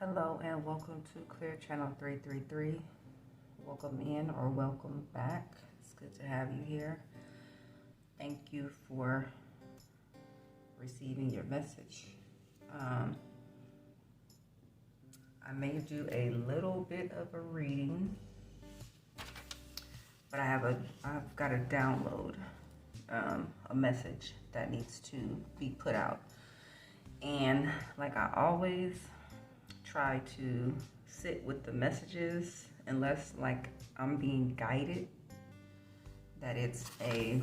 Hello and welcome to Clear Channel 333. Welcome in or welcome back. It's good to have you here. Thank you for receiving your message. I may do a little bit of a reading, but I've got to download a message that needs to be put out. And like I always try to sit with the messages unless like I'm being guided that it's a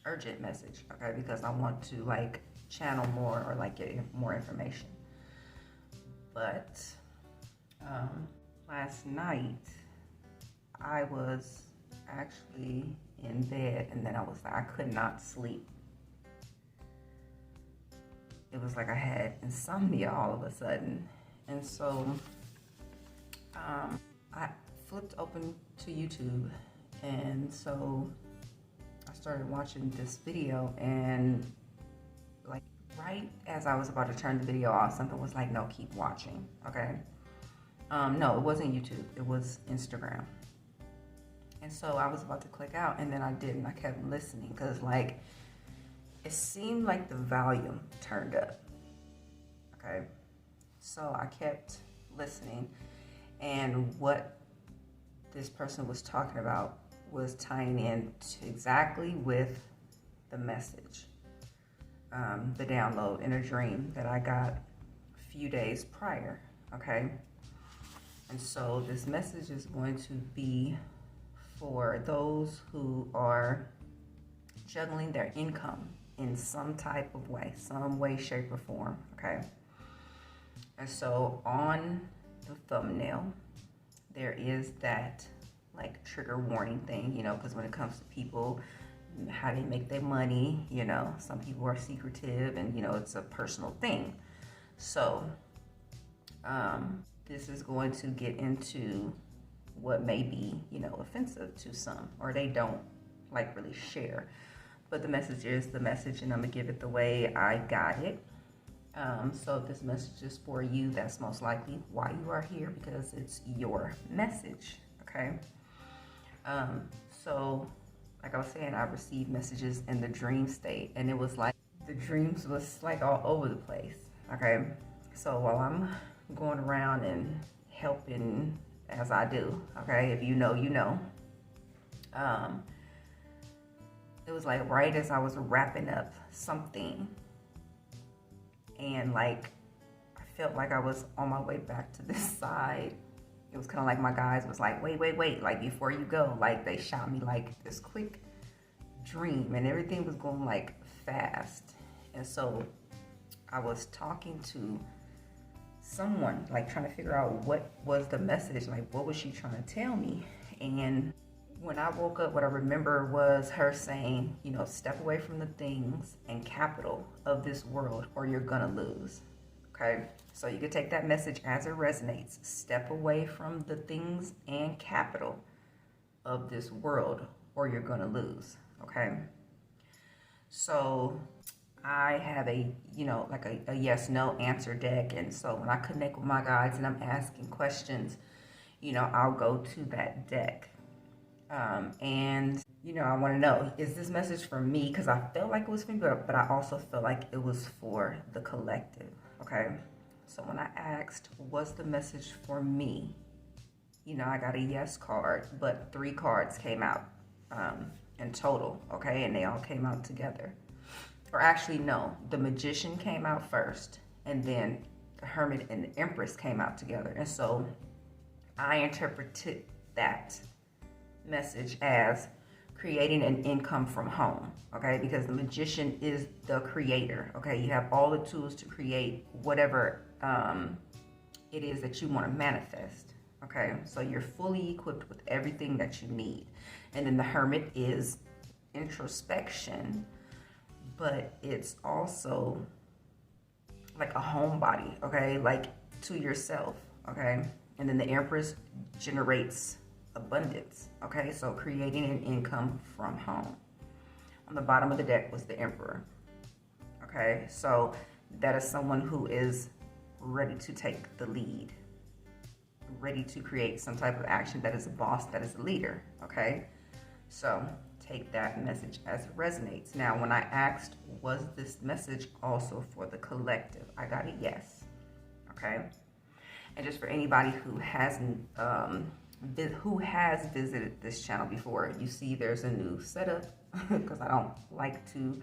urgent message, okay, because I want to like channel more or like get more information. But last night I was actually in bed and then I could not sleep. It was like I had insomnia all of a sudden. And so I flipped open to YouTube, and so I started watching this video, and like right as I was about to turn the video off, something was like, no, keep watching, okay? No, it wasn't YouTube, it was Instagram. And so I was about to click out, and then I didn't. I kept listening because like it seemed like the volume turned up, okay? So I kept listening, and what this person was talking about was tying in to exactly with the message, the download in a dream that I got a few days prior, okay? And so this message is going to be for those who are juggling their income in some type of way, some way, shape, or form, okay? And so on the thumbnail, there is that like trigger warning thing, you know, because when it comes to people, how they make their money, you know, some people are secretive and, you know, it's a personal thing. So this is going to get into what may be, you know, offensive to some, or they don't like really share. But the message is the message, and I'm gonna give it the way I got it. So if this message is for you, that's most likely why you are here, because it's your message, okay? So like I was saying, I received messages in the dream state, and it was like the dreams was like all over the place, okay? So while I'm going around and helping as I do, okay, if you know, you know, it was like right as I was wrapping up something, and like I felt like I was on my way back to this side. It was kind of like my guys was like, wait, like before you go, like they shot me like this quick dream, and everything was going like fast. And so I was talking to someone, like trying to figure out what was the message, like what was she trying to tell me. And when I woke up, what I remember was her saying, you know, step away from the things and capital of this world or you're gonna lose, okay? So you could take that message as it resonates. Step away from the things and capital of this world or you're gonna lose, okay? So I have a, you know, like a yes, no answer deck. And so when I connect with my guides and I'm asking questions, you know, I'll go to that deck. And, you know, I want to know, is this message for me? Because I felt like it was for me, but I also felt like it was for the collective, okay? So when I asked, what's the message for me? You know, I got a yes card, but 3 cards came out in total, okay? And they all came out together. Or actually, no, the Magician came out first, and then the Hermit and the Empress came out together. And so I interpreted that message as creating an income from home, okay? Because the Magician is the creator, okay? You have all the tools to create whatever it is that you want to manifest, okay? So you're fully equipped with everything that you need. And then the Hermit is introspection, but it's also like a homebody, okay? Like to yourself, okay? And then the Empress generates abundance, okay? So creating an income from home. On the bottom of the deck was the Emperor, okay? So that is someone who is ready to take the lead, ready to create some type of action that is a boss, that is a leader, okay? So take that message as it resonates. Now, when I asked, was this message also for the collective? I got a yes, okay? And just for anybody who hasn't, who has visited this channel before, you see there's a new setup because I don't like to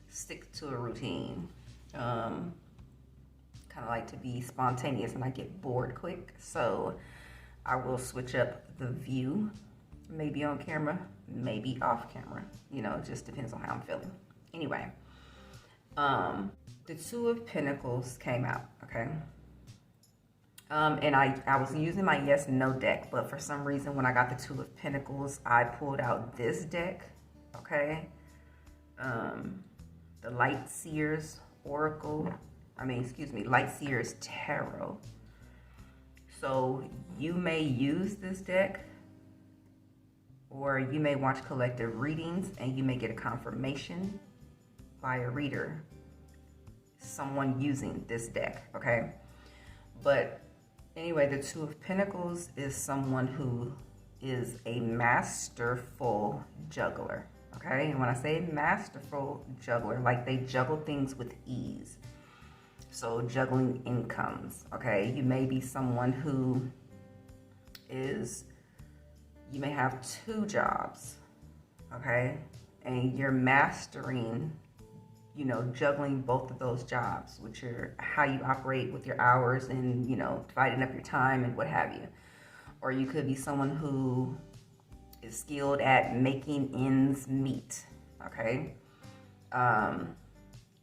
stick to a routine. Kind of like to be spontaneous and I get bored quick. So I will switch up the view, maybe on camera, maybe off camera. You know, it just depends on how I'm feeling. Anyway, the Two of Pentacles came out, okay? And I was using my yes, no deck, but for some reason when I got the Two of Pentacles, I pulled out this deck, okay? The Light Seers Oracle. Light Seers Tarot. So you may use this deck, or you may watch collective readings and you may get a confirmation by a reader, someone using this deck, okay? But anyway, the Two of Pentacles is someone who is a masterful juggler, okay? And when I say masterful juggler, like they juggle things with ease. So juggling incomes, okay? You may be someone who is, you may have 2 jobs, okay? And you're mastering, you know, juggling both of those jobs, which are how you operate with your hours and, you know, dividing up your time and what have you. Or you could be someone who is skilled at making ends meet, okay?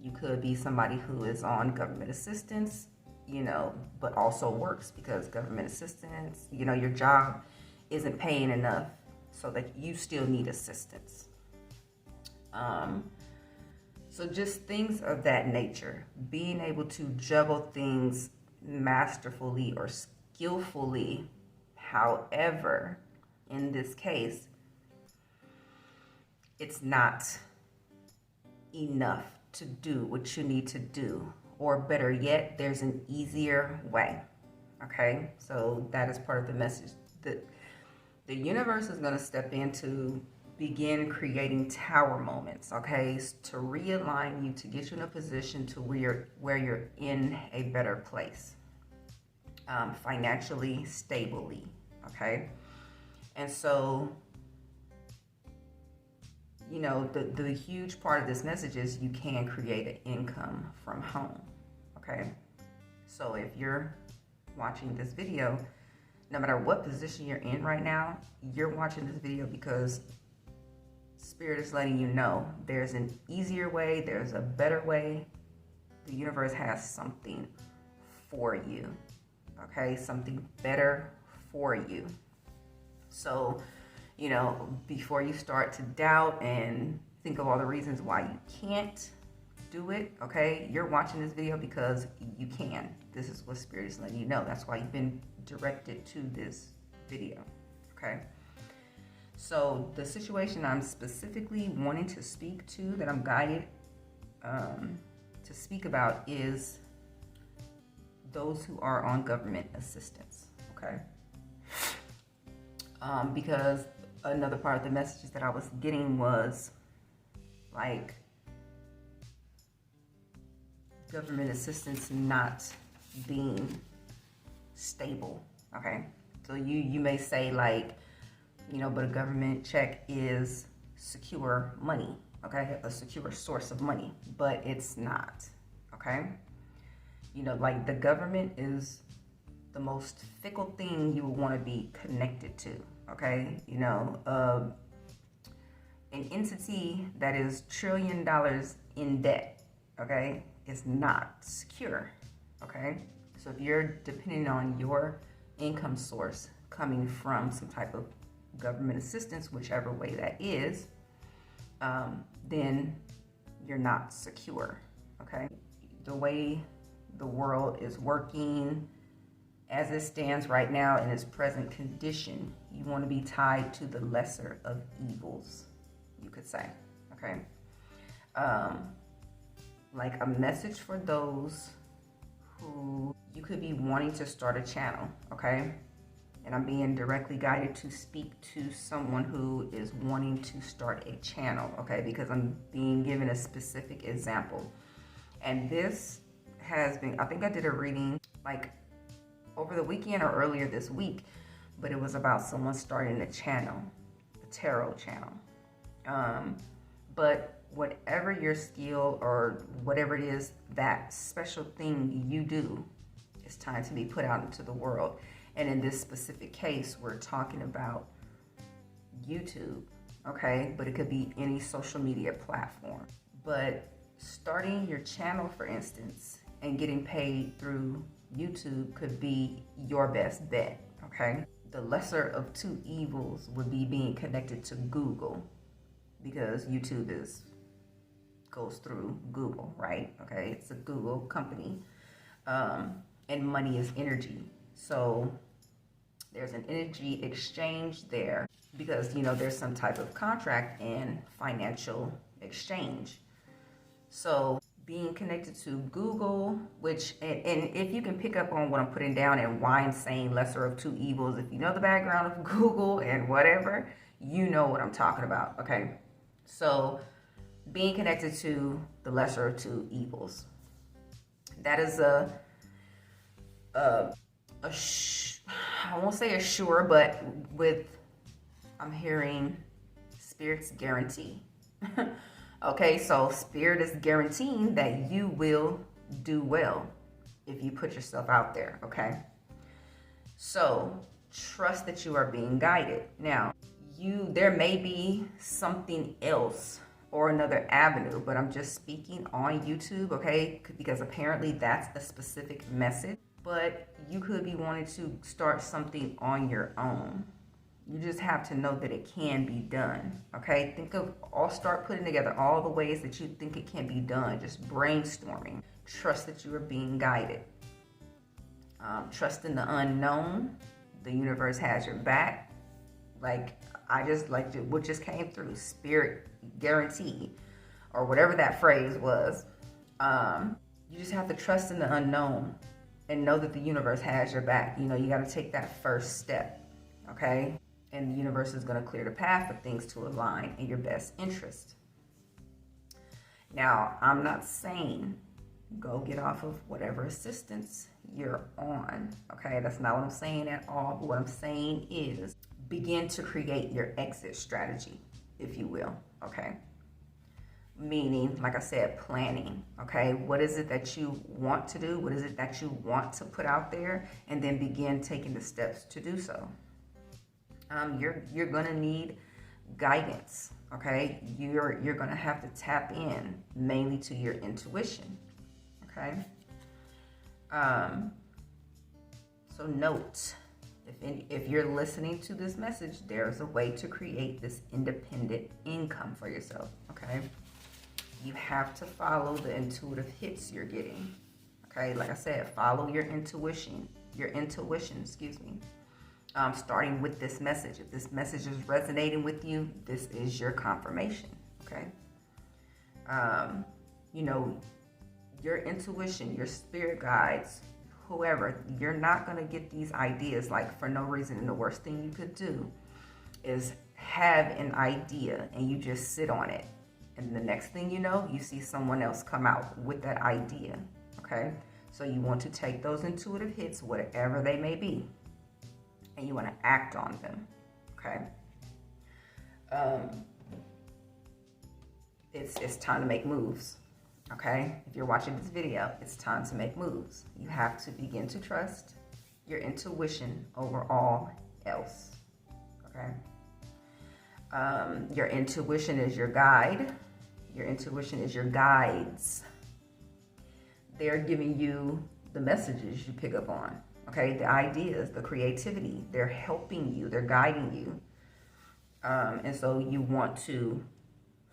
You could be somebody who is on government assistance, you know, but also works because government assistance, you know, your job isn't paying enough so that you still need assistance. So just things of that nature, being able to juggle things masterfully or skillfully. However, in this case, it's not enough to do what you need to do, or better yet, there's an easier way, okay? So that is part of the message that the universe is going to step in to begin creating tower moments, okay, to realign you, to get you in a position to where you're in a better place, financially, stably, okay? And so, you know, the huge part of this message is you can create an income from home, okay? So if you're watching this video, no matter what position you're in right now, you're watching this video because Spirit is letting you know there's an easier way, there's a better way. The universe has something for you, okay? Something better for you. So, you know, before you start to doubt and think of all the reasons why you can't do it, okay? You're watching this video because you can. This is what Spirit is letting you know. That's why you've been directed to this video, okay? So the situation I'm specifically wanting to speak to, that I'm guided to speak about, is those who are on government assistance, okay? Because another part of the messages that I was getting was like government assistance not being stable, okay? So you may say like, you know, but a government check is secure money, okay? A secure source of money, but it's not, okay? You know, like the government is the most fickle thing you would want to be connected to, okay? You know, an entity that is $1 trillion in debt, okay, is not secure, okay? So if you're depending on your income source coming from some type of government assistance, whichever way that is, then you're not secure, okay? The way the world is working as it stands right now in its present condition, you want to be tied to the lesser of evils, you could say, okay? Like a message for those who, you could be wanting to start a channel, okay? And I'm being directly guided to speak to someone who is wanting to start a channel, okay? Because I'm being given a specific example. And this has been, I think I did a reading like over the weekend or earlier this week, but it was about someone starting a channel, a tarot channel. But whatever your skill or whatever it is, that special thing you do, it's time to be put out into the world. And in this specific case, we're talking about YouTube, okay? But it could be any social media platform. But starting your channel, for instance, and getting paid through YouTube could be your best bet, okay? The lesser of two evils would be being connected to Google, because YouTube goes through Google, right? Okay, it's a Google company, and money is energy. So there's an energy exchange there because, you know, there's some type of contract and financial exchange. So being connected to Google, which, and if you can pick up on what I'm putting down and why I'm saying lesser of two evils, if you know the background of Google and whatever, you know what I'm talking about, okay? So being connected to the lesser of two evils, that is I won't say a sure, but I'm hearing Spirit's guarantee. Okay, so Spirit is guaranteeing that you will do well if you put yourself out there, okay? So trust that you are being guided. Now, there may be something else or another avenue, but I'm just speaking on YouTube, okay? Because apparently that's a specific message, but you could be wanting to start something on your own. You just have to know that it can be done, okay? Start putting together all the ways that you think it can be done, just brainstorming. Trust that you are being guided. Trust in the unknown. The universe has your back. Like what just came through, Spirit guarantee, or whatever that phrase was. You just have to trust in the unknown and know that the universe has your back. You know, you got to take that first step, okay? And the universe is going to clear the path for things to align in your best interest. Now, I'm not saying go get off of whatever assistance you're on, okay? That's not what I'm saying at all. But what I'm saying is begin to create your exit strategy, if you will, okay? Meaning, like I said, planning, okay? What is it that you want to do? What is it that you want to put out there? And then begin taking the steps to do so. You're gonna need guidance, okay? You're gonna have to tap in mainly to your intuition, okay? So note, if you're listening to this message, there's a way to create this independent income for yourself, okay? You have to follow the intuitive hits you're getting, okay? Like I said, follow your intuition, excuse me. Starting with this message. If this message is resonating with you, this is your confirmation, okay? You know, your intuition, your spirit guides, whoever, you're not going to get these ideas like for no reason. And the worst thing you could do is have an idea and you just sit on it. And the next thing you know, you see someone else come out with that idea, okay? So you want to take those intuitive hits, whatever they may be, and you want to act on them, okay? It's time to make moves, okay? If you're watching this video, it's time to make moves. You have to begin to trust your intuition over all else, okay? Your intuition is your guide. Your intuition is your guides. They're giving you the messages you pick up on, okay? The ideas, the creativity, they're helping you, they're guiding you. And so you want to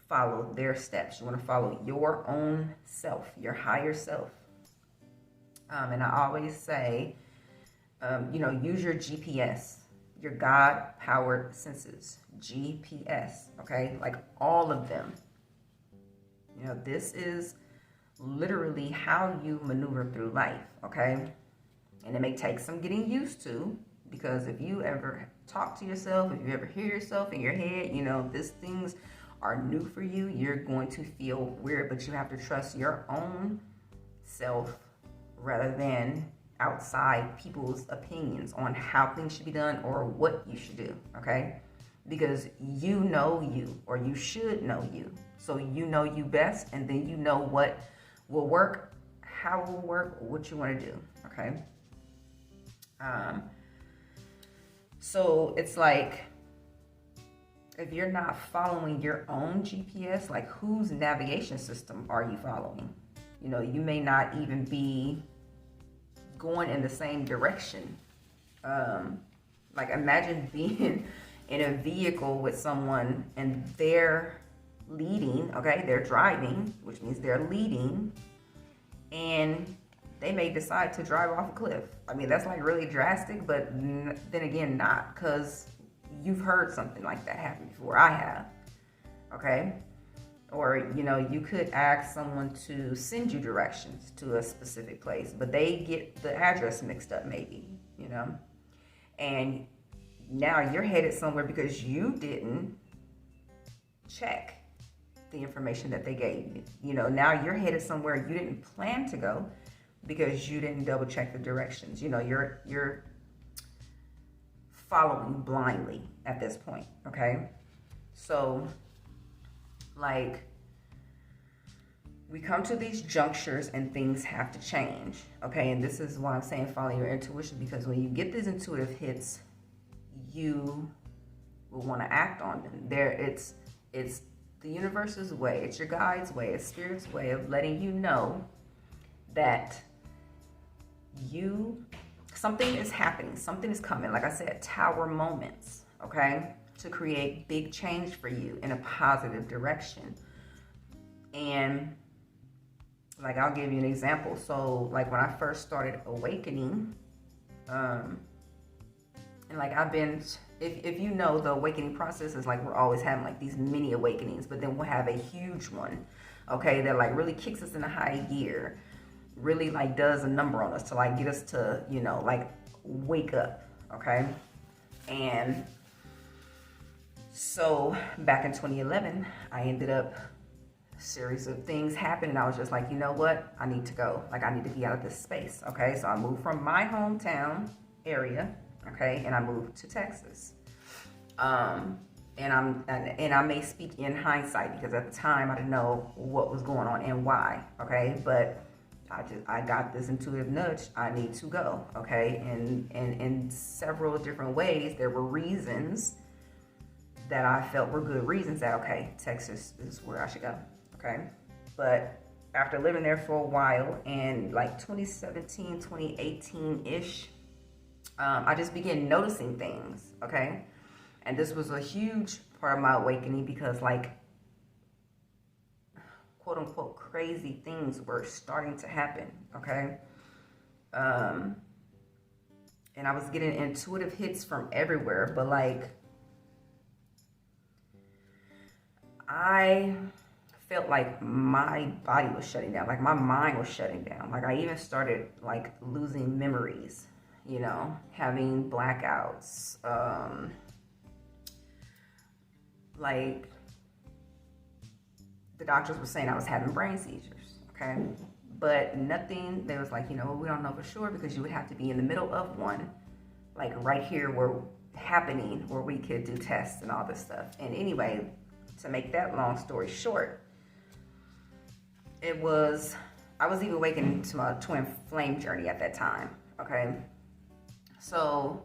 follow their steps. You want to follow your own self, your higher self. And I always say, you know, use your GPS, your God-powered senses, GPS, okay? Like all of them. You know, this is literally how you maneuver through life, okay? And it may take some getting used to, because if you ever talk to yourself, if you ever hear yourself in your head, these things are new for you, you're going to feel weird, but you have to trust your own self rather than outside people's opinions on how things should be done or what you should do, okay? Because you know you, or you should know you. So you know you best, and then you know what will work, how it will work, what you want to do, okay? So it's like, if you're not following your own GPS, like whose navigation system are you following? You may not even be going in the same direction. Like imagine being in a vehicle with someone and they're leading, okay? They're driving, which means they're leading, and they may decide to drive off a cliff. I mean, that's like really drastic, but then again, not, because you've heard something like that happen before. I have, okay? Or, you could ask someone to send you directions to a specific place, but they get the address mixed up maybe, and now you're headed somewhere because you didn't check the information that they gave you. Now you're headed somewhere you didn't plan to go because you didn't double check the directions. You're following blindly at this point, okay? So, like, we come to these junctures and things have to change, okay? And this is why I'm saying follow your intuition, because when you get these intuitive hits, you will want to act on them. It's the universe's way, it's your guide's way, it's spirit's way of letting you know that something is happening, something is coming. Like I said, tower moments, okay, to create big change for you in a positive direction. And like, I'll give you an example. So like when I first started awakening, and like I've been, if you know, the awakening process is like we're always having like these mini awakenings, but then we'll have a huge one, okay, that like really kicks us in a high gear, really like does a number on us to like get us to, like wake up, okay? And so back in 2011, I ended up, a series of things happened, and I was just like, you know what? I need to go. Like, I need to be out of this space, okay? So I moved from my hometown area, okay, and I moved to Texas. And I may speak in hindsight, because at the time I didn't know what was going on and why, okay? But I got this intuitive nudge, I need to go, okay? And in several different ways, there were reasons that I felt were good reasons that, okay, Texas is where I should go, okay? But after living there for a while, and like 2017, 2018-ish, I just began noticing things, okay? And this was a huge part of my awakening, because like, quote unquote, crazy things were starting to happen, okay? And I was getting intuitive hits from everywhere, but like, I felt like my body was shutting down, like my mind was shutting down. Like I even started like losing memories, having blackouts, like the doctors were saying I was having brain seizures, okay? But nothing, they was like, we don't know for sure, because you would have to be in the middle of one, like right here where we could do tests and all this stuff. And anyway, to make that long story short, I was even awakening to my twin flame journey at that time, okay? So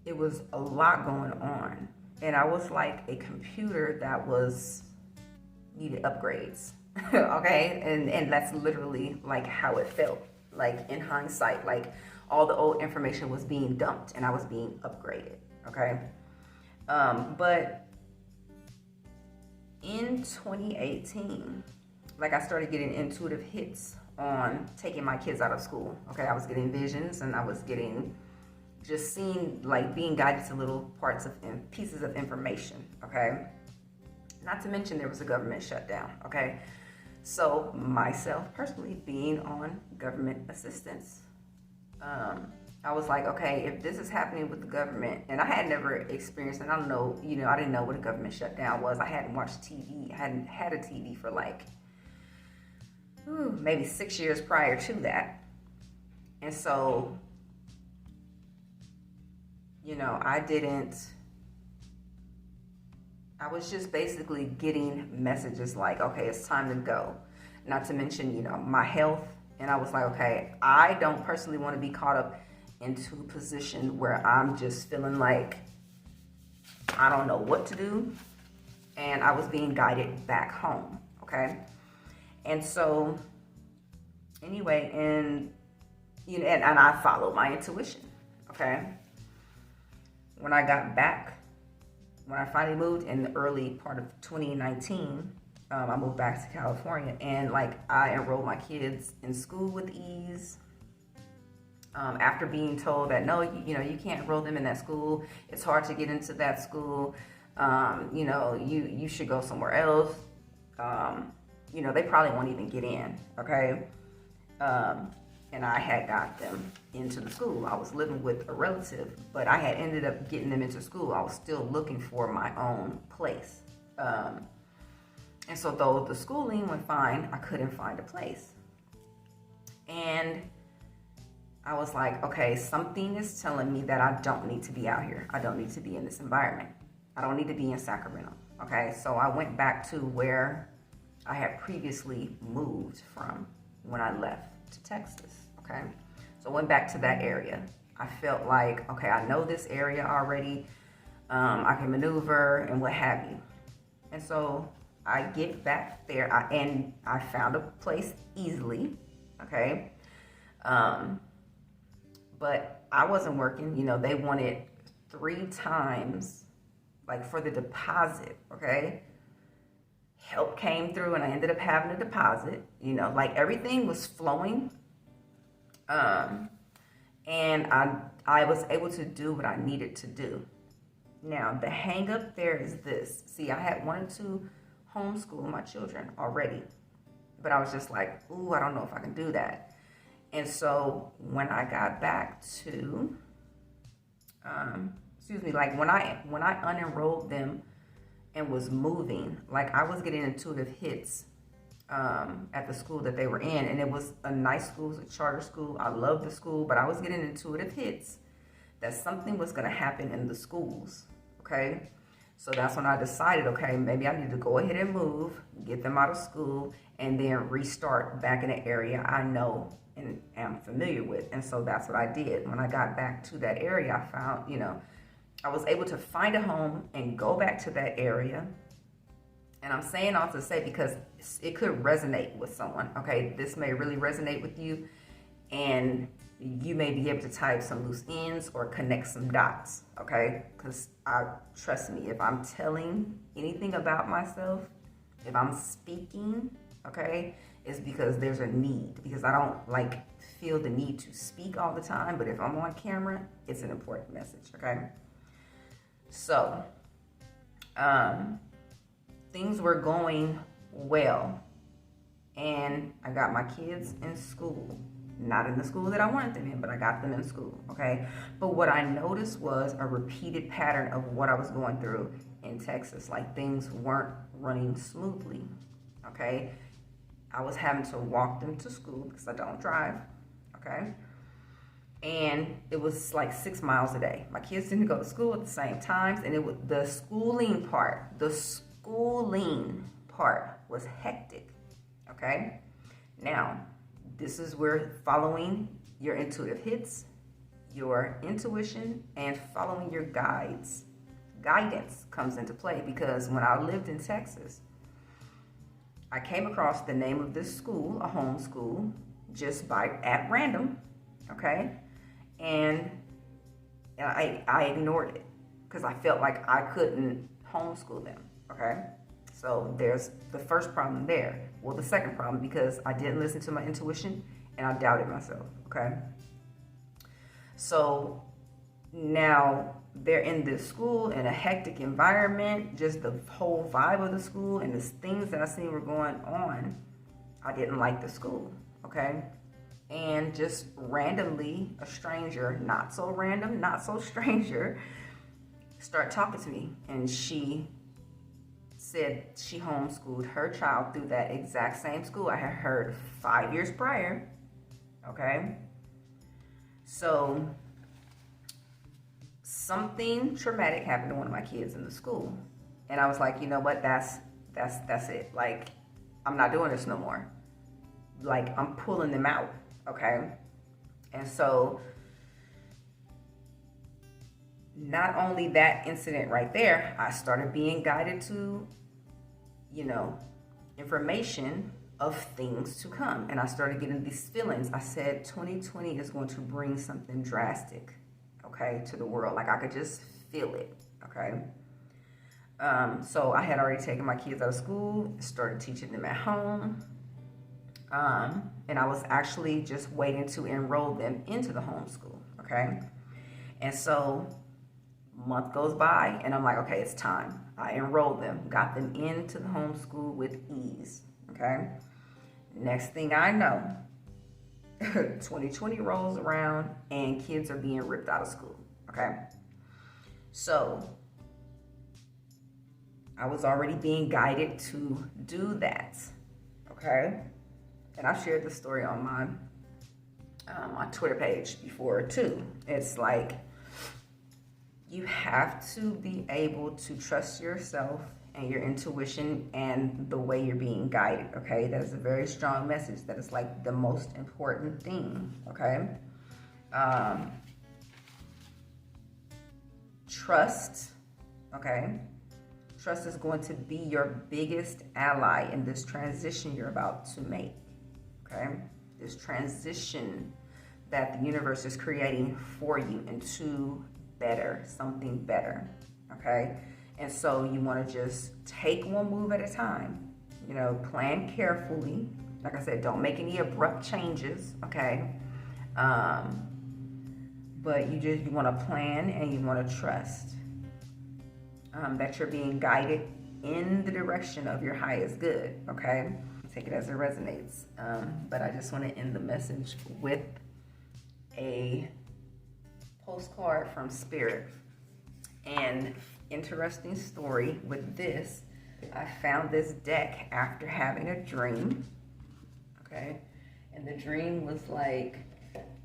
it was a lot going on. And I was like a computer that needed upgrades, okay? And that's literally like how it felt, like in hindsight, like all the old information was being dumped and I was being upgraded, okay? But in 2018, like I started getting intuitive hits on taking my kids out of school, okay? I was getting visions, and I was just seeing, like being guided to little pieces of information, okay? Not to mention there was a government shutdown, okay? So myself personally being on government assistance, I was like, okay, if this is happening with the government, and I had never experienced, and I don't know, I didn't know what a government shutdown was. I hadn't watched TV. I hadn't had a TV for like, maybe 6 years prior to that. And so, I was just basically getting messages like, okay, it's time to go. Not to mention, my health. And I was like, okay, I don't personally want to be caught up into a position where I'm just feeling like I don't know what to do. And I was being guided back home, okay? And so, anyway, and I followed my intuition, okay? When I finally moved in the early part of 2019, I moved back to California, and like I enrolled my kids in school with ease. After being told that no, you can't enroll them in that school. It's hard to get into that school. You should go somewhere else. They probably won't even get in. Okay. And I had got them into the school. I was living with a relative, but I had ended up getting them into school. I was still looking for my own place. And so though the schooling went fine, I couldn't find a place. And I was like, okay, something is telling me that I don't need to be out here. I don't need to be in this environment. I don't need to be in Sacramento. Okay, so I went back to where I had previously moved from when I left to Texas. Okay, so I went back to that area. I felt like, okay, I know this area already. I can maneuver and what have you. And so I get back there and I found a place easily. Okay. But I wasn't working. They wanted 3 times, like for the deposit, okay? Help came through and I ended up having a deposit, like everything was flowing. And I was able to do what I needed to do. Now, the hang up there is this. See, I had wanted to homeschool my children already, but I was just like, ooh, I don't know if I can do that. And so when I got back to, like when I unenrolled them and was moving, like I was getting intuitive hits at the school that they were in, and it was a nice school, it was a charter school. I loved the school, but I was getting intuitive hits that something was going to happen in the schools, okay? So that's when I decided, okay, maybe I need to go ahead and move, get them out of school, and then restart back in an area I know and am familiar with. And so that's what I did. When I got back to that area, I found, I was able to find a home and go back to that area. And I'm saying all to say because it could resonate with someone, okay? This may really resonate with you, and you may be able to tie some loose ends or connect some dots, okay? Because trust me, if I'm telling anything about myself, if I'm speaking, okay, it's because there's a need. Because I don't feel the need to speak all the time, but if I'm on camera, it's an important message, okay? So, things were going well, and I got my kids in school. Not in the school that I wanted them in, but I got them in school, okay? But what I noticed was a repeated pattern of what I was going through in Texas. Like things weren't running smoothly, okay? I was having to walk them to school because I don't drive, okay? And it was like 6 miles a day. My kids didn't go to school at the same times, and it was the schooling part was hectic, okay? Now, this is where following your intuitive hits, your intuition, and following your guidance comes into play. Because when I lived in Texas, I came across the name of this school, a home school, just at random, okay? And I ignored it because I felt like I couldn't homeschool them, okay? So there's the first problem there. Well, the second problem, because I didn't listen to my intuition and I doubted myself, okay? So now they're in this school in a hectic environment, just the whole vibe of the school and the things that I seen were going on. I didn't like the school, okay? And just randomly, a stranger, not so random, not so stranger, started talking to me. And she said she homeschooled her child through that exact same school I had heard 5 years prior. Okay? So something traumatic happened to one of my kids in the school. And I was like, you know what, that's it. Like, I'm not doing this no more. Like, I'm pulling them out, okay? And so not only that incident right there, I started being guided to, information of things to come. And I started getting these feelings. I said 2020 is going to bring something drastic, okay, to the world. Like, I could just feel it, okay? So I had already taken my kids out of school, started teaching them at home. And I was actually just waiting to enroll them into the homeschool, okay? And so a month goes by, and I'm like, okay, it's time. I enrolled them, got them into the homeschool with ease, okay? Next thing I know, 2020 rolls around, and kids are being ripped out of school, okay? So I was already being guided to do that, okay? And I've shared this story on my Twitter page before too. It's like, you have to be able to trust yourself and your intuition and the way you're being guided, okay? That is a very strong message. That is like the most important thing, okay? Trust, okay? Trust is going to be your biggest ally in this transition you're about to make, okay? This transition that the universe is creating for you into better, something better, okay? And so you want to just take one move at a time, plan carefully. Like I said, don't make any abrupt changes, okay? But you want to plan, and you want to trust that you're being guided in the direction of your highest good, okay? Take it as it resonates. But I just want to end the message with a postcard from Spirit. And interesting story with this, I found this deck after having a dream, okay? And the dream was like,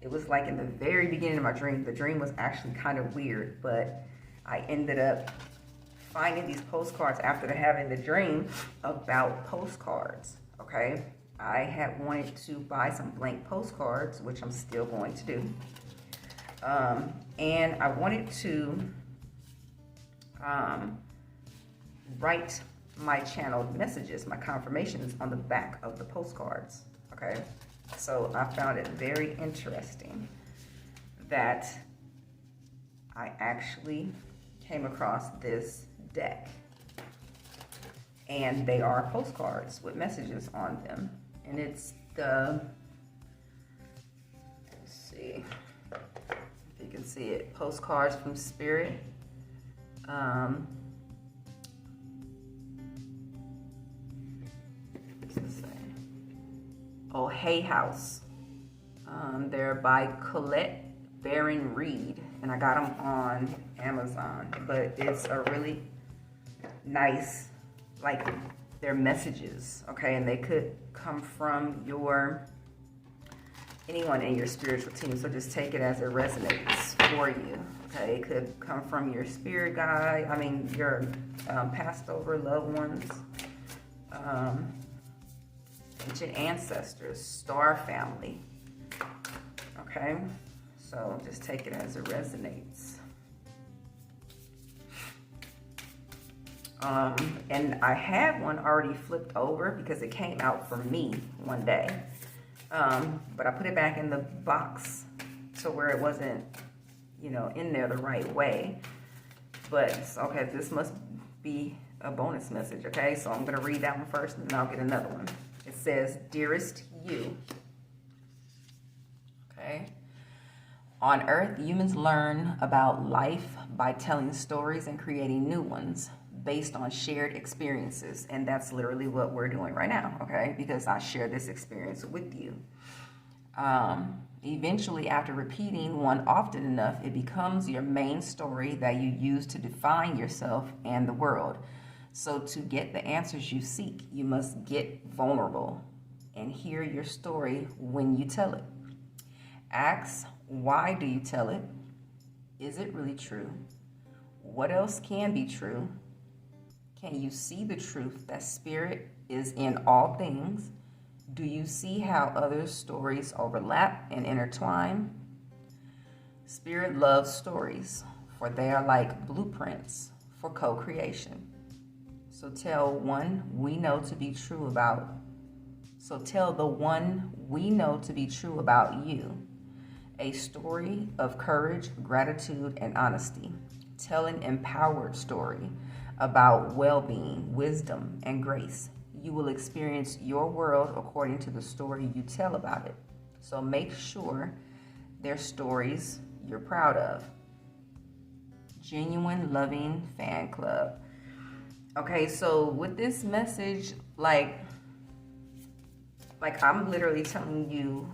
it was like in the very beginning of my dream. The dream was actually kind of weird, but I ended up finding these postcards after having the dream about postcards, okay? I had wanted to buy some blank postcards, which I'm still going to do. And I wanted to write my channeled messages, my confirmations on the back of the postcards, okay? So I found it very interesting that I actually came across this deck, and they are postcards with messages on them. And it's the, let's see if you can see it, postcards from Spirit. What's this say? Oh, Hay House. They're by Colette Baron Reed, and I got them on Amazon. But it's a really nice, like, they're messages, okay? And they could come from anyone in your spiritual team. So just take it as it resonates for you, okay? It could come from your spirit guide, your passed over loved ones, ancient ancestors, star family, okay? So just take it as it resonates. And I had one already flipped over because it came out for me one day. But I put it back in the box to where it wasn't, in there the right way. But, okay, this must be a bonus message, okay? So I'm going to read that one first, and then I'll get another one. It says, "Dearest you." Okay. On Earth, humans learn about life by telling stories and creating new ones based on shared experiences. And that's literally what we're doing right now, okay? Because I share this experience with you. Eventually, after repeating one often enough, it becomes your main story that you use to define yourself and the world. So, to get the answers you seek, you must get vulnerable and hear your story when you tell it. Ask, why do you tell it? Is it really true? What else can be true? Can you see the truth that spirit is in all things? Do you see how others' stories overlap and intertwine? Spirit loves stories, for they are like blueprints for co-creation. So tell one we know to be true about. So tell the one we know to be true about you. A story of courage, gratitude, and honesty. Tell an empowered story about well-being, wisdom, and grace. You will experience your world according to the story you tell about it. So make sure they're stories you're proud of. Genuine Loving Fan Club. Okay, so with this message, like I'm literally telling you,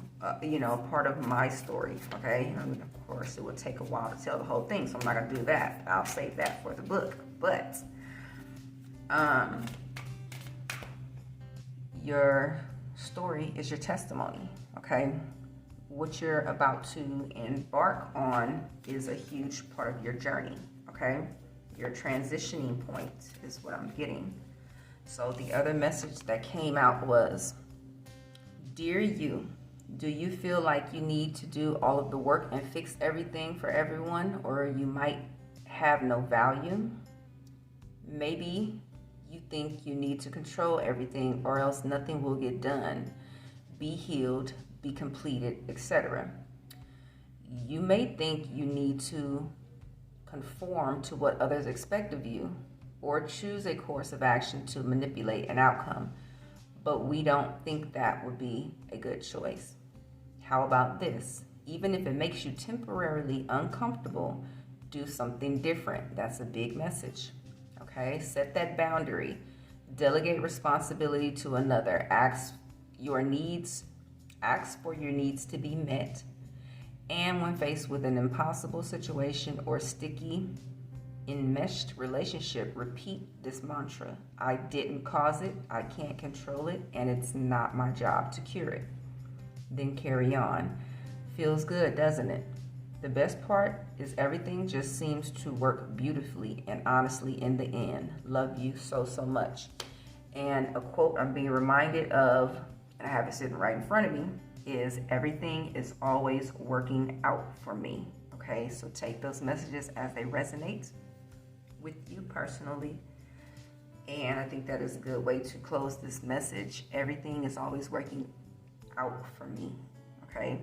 part of my story, okay? I mean, of course, it would take a while to tell the whole thing, so I'm not going to do that. I'll save that for the book. But your story is your testimony, okay? What you're about to embark on is a huge part of your journey, okay? Your transitioning point is what I'm getting. So the other message that came out was, Dear you, do you feel like you need to do all of the work and fix everything for everyone, or you might have no value? Maybe you think you need to control everything or else nothing will get done, be healed, be completed, etc. You may think you need to conform to what others expect of you or choose a course of action to manipulate an outcome, but we don't think that would be a good choice. How about this? Even if it makes you temporarily uncomfortable, do something different. That's a big message. Okay, set that boundary. Delegate responsibility to another. Ask for your needs to be met. And when faced with an impossible situation or sticky, enmeshed relationship, repeat this mantra. I didn't cause it, I can't control it, and it's not my job to cure it. Then carry on. Feels good, doesn't it? The best part is everything just seems to work beautifully and honestly in the end. Love you so, so much. And a quote I'm being reminded of, and I have it sitting right in front of me, is everything is always working out for me. Okay, so take those messages as they resonate with you personally. And I think that is a good way to close this message. Everything is always working out for me. Okay,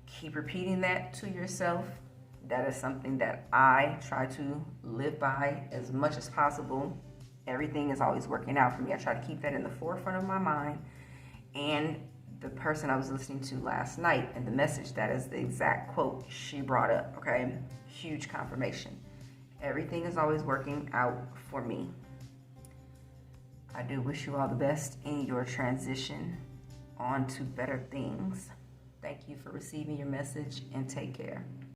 keep repeating that to yourself. That is something that I try to live by as much as possible. Everything is always working out for me. I try to keep that in the forefront of my mind. And the person I was listening to last night and the message, that is the exact quote she brought up. Okay, huge confirmation. Everything is always working out for me. I do wish you all the best in your transition on to better things. Thank you for receiving your message and take care.